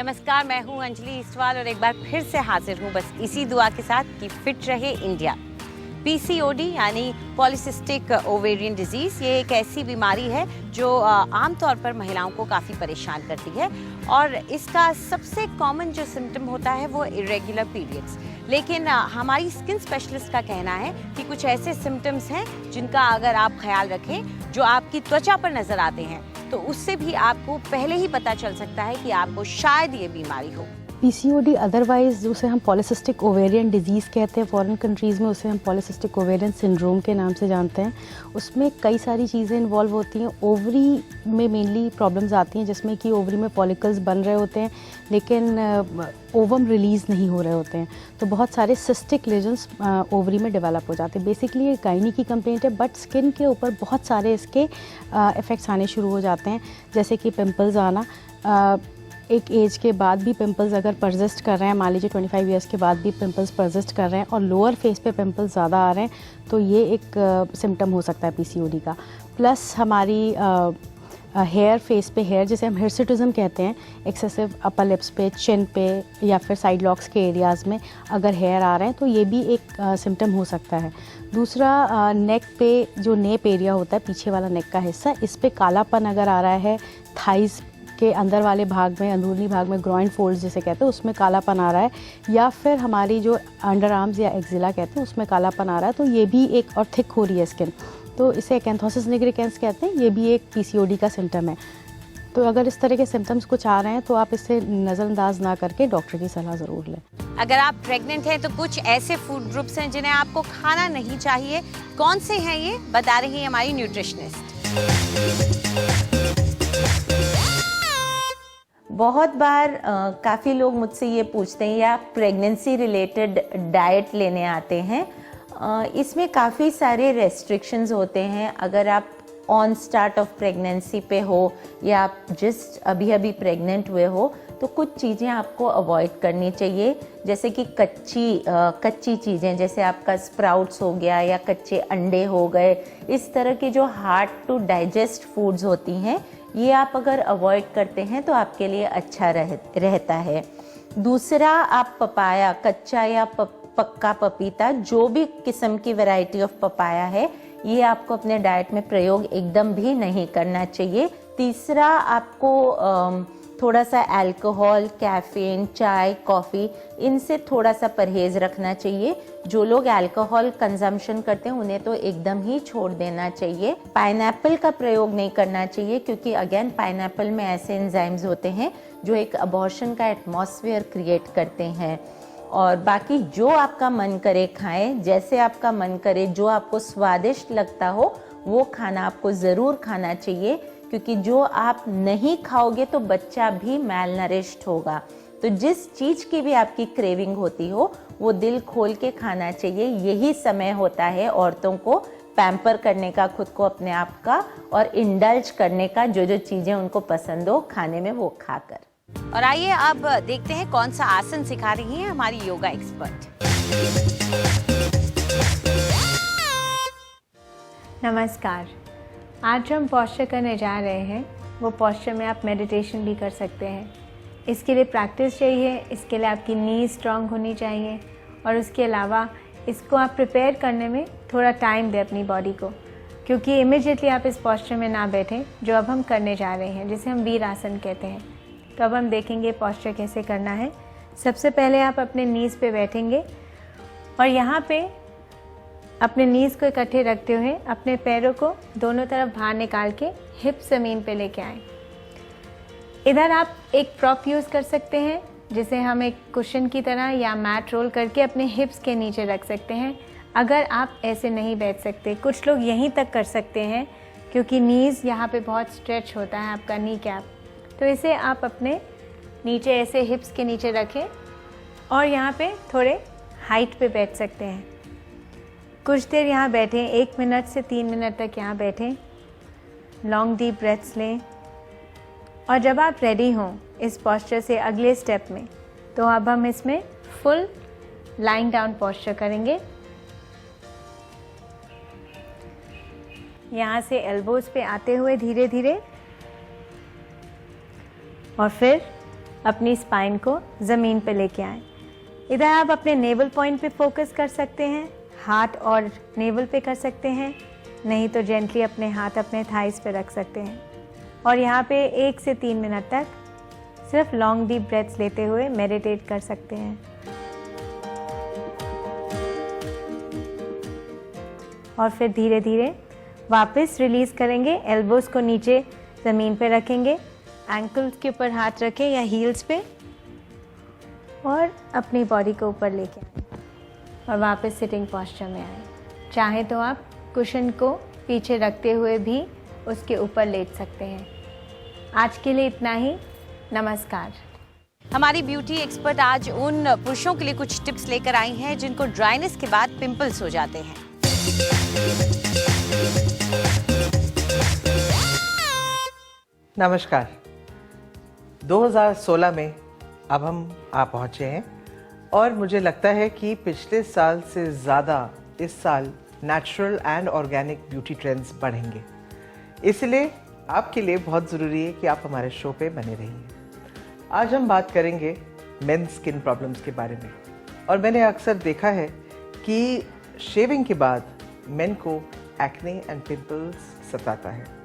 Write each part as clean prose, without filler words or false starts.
नमस्कार, मैं हूं अंजलि ईस्टवाल और एक बार फिर से हाजिर हूं बस इसी दुआ के साथ कि फिट रहे इंडिया। पीसीओडी यानी पॉलीसिस्टिक ओवेरियन डिजीज़, ये एक ऐसी बीमारी है जो आमतौर पर महिलाओं को काफ़ी परेशान करती है और इसका सबसे कॉमन जो सिम्टम होता है वो इरेगुलर पीरियड्स। लेकिन हमारी स्किन स्पेशलिस्ट का कहना है कि कुछ ऐसे सिम्टम्स हैं जिनका अगर आप ख्याल रखें, जो आपकी त्वचा पर नज़र आते हैं, तो उससे भी आपको पहले ही पता चल सकता है कि आपको शायद ये बीमारी हो। पीसीओडी अदरवाइज उसे हम पॉलीसिस्टिक ओवेरियन डिजीज़ कहते हैं, फॉरेन कंट्रीज़ में उसे हम पॉलीसिस्टिक ओवेरियन सिंड्रोम के नाम से जानते हैं। उसमें कई सारी चीज़ें इन्वॉल्व होती हैं। ओवरी में मेनली प्रॉब्लम्स आती हैं जिसमें कि ओवरी में फॉलिकल्स बन रहे होते हैं लेकिन ओवम रिलीज़ नहीं हो रहे होते हैं, तो बहुत सारे सिस्टिक लेजन्स ओवरी में डेवलप हो जाते हैं। बेसिकली ये गायनी की कंप्लेंट है, बट स्किन के ऊपर बहुत सारे इसके इफ़ेक्ट्स आने शुरू हो जाते हैं, जैसे कि पिंपल्स आना। एक एज के बाद भी पिंपल्स अगर परसिस्ट कर रहे हैं, मान लीजिए 25 ईयर्स के बाद भी पिंपल्स परसिस्ट कर रहे हैं और लोअर फेस पे पिंपल्स ज़्यादा आ रहे हैं, तो ये एक सिम्टम हो सकता है पीसीओडी का। प्लस हमारी हेयर, फेस पे हेयर, जिसे हम हिर्सुटिज्म कहते हैं, एक्सेसिव अपर लिप्स पे, चिन पे या फिर साइड लॉक्स के एरियाज़ में अगर हेयर आ रहे हैं तो ये भी एक सिम्टम हो सकता है। दूसरा, नेक पे जो नेप एरिया होता है, पीछे वाला नेक का हिस्सा, इस पे कालापन अगर आ रहा है, थाइज़ के अंदर वाले भाग में, अंदरूनी भाग में, ग्रॉइन फोल्ड्स जिसे कहते हैं, उसमें कालापन आ रहा है, या फिर हमारी जो अंडर आर्म्स या एक्जिला कहते हैं उसमें कालापन आ रहा है, तो ये भी एक, और थिक हो रही है स्किन, तो इसे एकैंथोसिस निग्रिकेंस कहते हैं, ये भी एक पीसीओडी का सिम्टम है। तो अगर इस तरह के सिम्टम्स कुछ आ रहे हैं तो आप इसे नज़रअंदाज ना करके डॉक्टर की सलाह ज़रूर लें। अगर आप प्रेग्नेंट हैं तो कुछ ऐसे फूड ग्रुप्स हैं जिन्हें आपको खाना नहीं चाहिए। कौन से हैं ये, बता रही है हमारी न्यूट्रिशनिस्ट। बहुत बार काफ़ी लोग मुझसे ये पूछते हैं या प्रेगनेंसी रिलेटेड डाइट लेने आते हैं। इसमें काफ़ी सारे रेस्ट्रिक्शंस होते हैं। अगर आप ऑन स्टार्ट ऑफ प्रेगनेंसी पे हो या आप जस्ट अभी अभी प्रेग्नेंट हुए हो, तो कुछ चीज़ें आपको अवॉइड करनी चाहिए, जैसे कि कच्ची चीज़ें, जैसे आपका स्प्राउट्स हो गया या कच्चे अंडे हो गए। इस तरह के जो हार्ड टू डाइजेस्ट फूड्स होती हैं, ये आप अगर अवॉइड करते हैं तो आपके लिए अच्छा रहता है। दूसरा, आप पपाया, कच्चा या पक्का पपीता, जो भी किस्म की वैरायटी ऑफ पपाया है, ये आपको अपने डाइट में प्रयोग एकदम भी नहीं करना चाहिए। तीसरा, आपको थोड़ा सा अल्कोहल, कैफीन, चाय, कॉफ़ी, इनसे थोड़ा सा परहेज़ रखना चाहिए। जो लोग अल्कोहल कंजम्पशन करते हैं उन्हें तो एकदम ही छोड़ देना चाहिए। पाइनएप्पल का प्रयोग नहीं करना चाहिए, क्योंकि अगेन पाइनएप्पल में ऐसे एंजाइम्स होते हैं जो एक अबॉर्शन का एटमॉस्फेयर क्रिएट करते हैं। और बाकी जो आपका मन करे खाएं, जैसे आपका मन करे, जो आपको स्वादिष्ट लगता हो वो खाना आपको ज़रूर खाना चाहिए, क्योंकि जो आप नहीं खाओगे तो बच्चा भी मैलनरिश्ड होगा। तो जिस चीज़ की भी आपकी क्रेविंग होती हो वो दिल खोल के खाना चाहिए। यही समय होता है औरतों को पैम्पर करने का, खुद को, अपने आप का, और इंडल्ज करने का, जो जो चीज़ें उनको पसंद हो खाने में वो खाकर। और आइए अब देखते हैं कौन सा आसन सिखा रही हैं हमारी योगा एक्सपर्ट। नमस्कार, आज हम पॉस्चर करने जा रहे हैं। वो पॉस्चर में आप मेडिटेशन भी कर सकते हैं। इसके लिए प्रैक्टिस चाहिए, इसके लिए आपकी नी स्ट्रांग होनी चाहिए, और उसके अलावा इसको आप प्रिपेयर करने में थोड़ा टाइम दें अपनी बॉडी को, क्योंकि इमिडिएटली आप इस पॉस्चर में ना बैठें जो अब हम करने जा रहे हैं, जिसे हम वीर आसन कहते हैं। तो अब हम देखेंगे पॉस्चर कैसे करना है। सबसे पहले आप अपने नीज़ पे बैठेंगे और यहाँ पे अपने नीज़ को इकट्ठे रखते हुए अपने पैरों को दोनों तरफ बाहर निकाल के हिप ज़मीन पे लेके आएं। इधर आप एक प्रॉप यूज़ कर सकते हैं, जिसे हम एक कुशन की तरह या मैट रोल करके अपने हिप्स के नीचे रख सकते हैं। अगर आप ऐसे नहीं बैठ सकते, कुछ लोग यहीं तक कर सकते हैं, क्योंकि नीज़ यहाँ पे बहुत स्ट्रेच होता है आपका नी कैप, तो इसे आप अपने नीचे ऐसे हिप्स के नीचे रखें और यहाँ पे थोड़े हाइट पे बैठ सकते हैं। कुछ देर यहाँ बैठें, 1 मिनट से 3 मिनट तक यहाँ बैठें। लॉन्ग डीप ब्रेथ्स लें, और जब आप रेडी हों इस पॉस्चर से अगले स्टेप में, तो अब हम इसमें फुल लाइंग डाउन पॉस्चर करेंगे। यहाँ से एल्बोज पे आते हुए धीरे धीरे, और फिर अपनी स्पाइन को ज़मीन पे लेके आएं। इधर आप अपने नेवल पॉइंट पे फोकस कर सकते हैं, हाथ और नेवल पे कर सकते हैं, नहीं तो जेंटली अपने हाथ अपने थाइस पे रख सकते हैं और यहाँ पे 1 से 3 मिनट तक सिर्फ लॉन्ग डीप ब्रेथ्स लेते हुए मेडिटेट कर सकते हैं। और फिर धीरे धीरे वापस रिलीज़ करेंगे। एल्बोज को नीचे ज़मीन पे रखेंगे, एंकल्स के ऊपर हाथ रखें या हील्स पे और अपनी बॉडी को ऊपर लेके आए और वापस सिटिंग पोस्चर में आए। चाहे तो आप कुशन को पीछे रखते हुए भी उसके ऊपर लेट सकते हैं। आज के लिए इतना ही। नमस्कार। हमारी ब्यूटी एक्सपर्ट आज उन पुरुषों के लिए कुछ टिप्स लेकर आई हैं जिनको ड्राइनेस के बाद पिंपल्स हो जाते हैं। नमस्कार। 2016 में अब हम आ पहुंचे हैं और मुझे लगता है कि पिछले साल से ज़्यादा इस साल natural and organic beauty trends बढ़ेंगे। इसलिए आपके लिए बहुत ज़रूरी है कि आप हमारे शो पे बने रहिए। आज हम बात करेंगे मेन स्किन प्रॉब्लम्स के बारे में और मैंने अक्सर देखा है कि शेविंग के बाद मेन को एक्ने एंड पिंपल्स सताता है।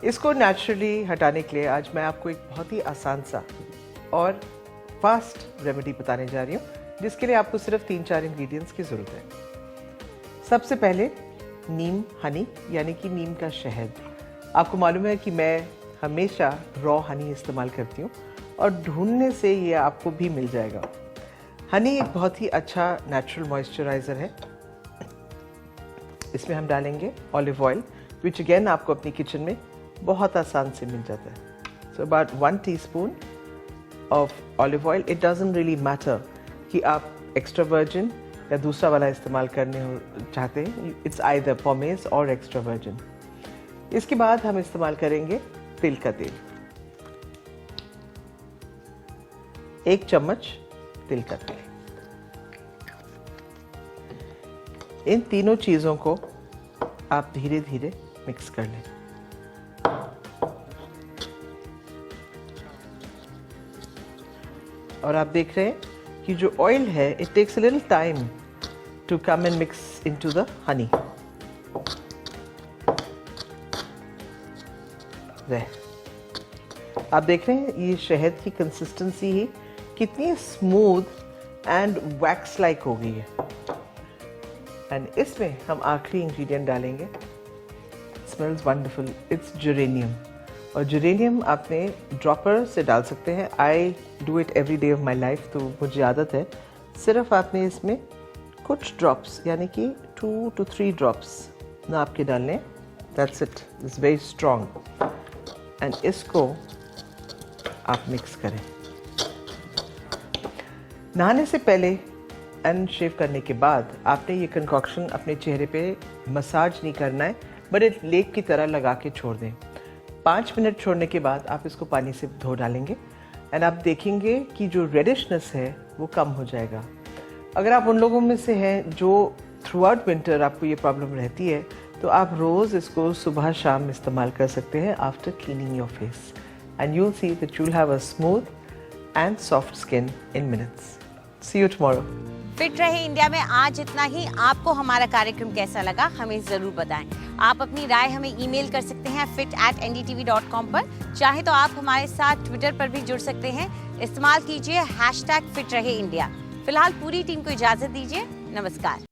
इसको नेचुरली हटाने के लिए आज मैं आपको एक बहुत ही आसान सा और फास्ट रेमेडी बताने जा रही हूँ, जिसके लिए आपको सिर्फ 3-4 इंग्रेडिएंट्स की ज़रूरत है। सबसे पहले नीम हनी यानी कि नीम का शहद। आपको मालूम है कि मैं हमेशा रॉ हनी इस्तेमाल करती हूँ और ढूंढने से ये आपको भी मिल जाएगा। हनी एक बहुत ही अच्छा नेचुरल मॉइस्चराइज़र है। इसमें हम डालेंगे ऑलिव ऑयल, विच अगेन आपको अपनी किचन में बहुत आसान से मिल जाता है। So about 1 teaspoon of olive oil. It doesn't really matter कि आप एक्स्ट्रा वर्जिन या दूसरा वाला इस्तेमाल करने चाहते हैं। इट्स आइदर पॉमेज और एक्स्ट्रा वर्जिन। इसके बाद हम इस्तेमाल करेंगे तिल का तेल, 1 चम्मच तिल का तेल। इन तीनों चीज़ों को आप धीरे धीरे मिक्स कर लें। और आप देख रहे हैं कि जो ऑयल है it takes a little time to come and mix into the honey. आप देख रहे हैं ये शहद की कंसिस्टेंसी ही कितनी स्मूथ एंड वैक्स लाइक हो गई है। एंड इसमें हम आखिरी इंग्रेडिएंट डालेंगे। Smells wonderful. It's geranium. और जेरेनियम आपने ड्रॉपर से डाल सकते हैं। I do it every day of my life, तो मुझे आदत है। सिर्फ आपने इसमें कुछ ड्रॉप्स यानी कि 2 to 3 ड्रॉप्स ना आपके डालने। That's it. It's very strong. And इसको आप मिक्स करें। नहाने से पहले एंड शेव करने के बाद आपने ये कंकॉक्शन अपने चेहरे पे मसाज नहीं करना है, बट एक लेप की तरह लगा के छोड़ दें। 5 मिनट छोड़ने के बाद आप इसको पानी से धो डालेंगे एंड आप देखेंगे कि जो रेडिशनेस है वो कम हो जाएगा। अगर आप उन लोगों में से हैं जो थ्रू आउट विंटर आपको ये प्रॉब्लम रहती है, तो आप रोज़ इसको सुबह शाम इस्तेमाल कर सकते हैं after cleaning your face and you'll see that you'll have a smooth and soft skin in minutes. See you tomorrow. Fit रहे इंडिया में आज इतना ही। आपको हमारा कार्यक्रम कैसा लगा हमें जरूर बताएं। आप अपनी राय हमें ईमेल कर सकते हैं fit@ndtv.com पर। चाहे तो आप हमारे साथ ट्विटर पर भी जुड़ सकते हैं। इस्तेमाल कीजिए #फिट रहे इंडिया। फिलहाल पूरी टीम को इजाजत दीजिए। नमस्कार।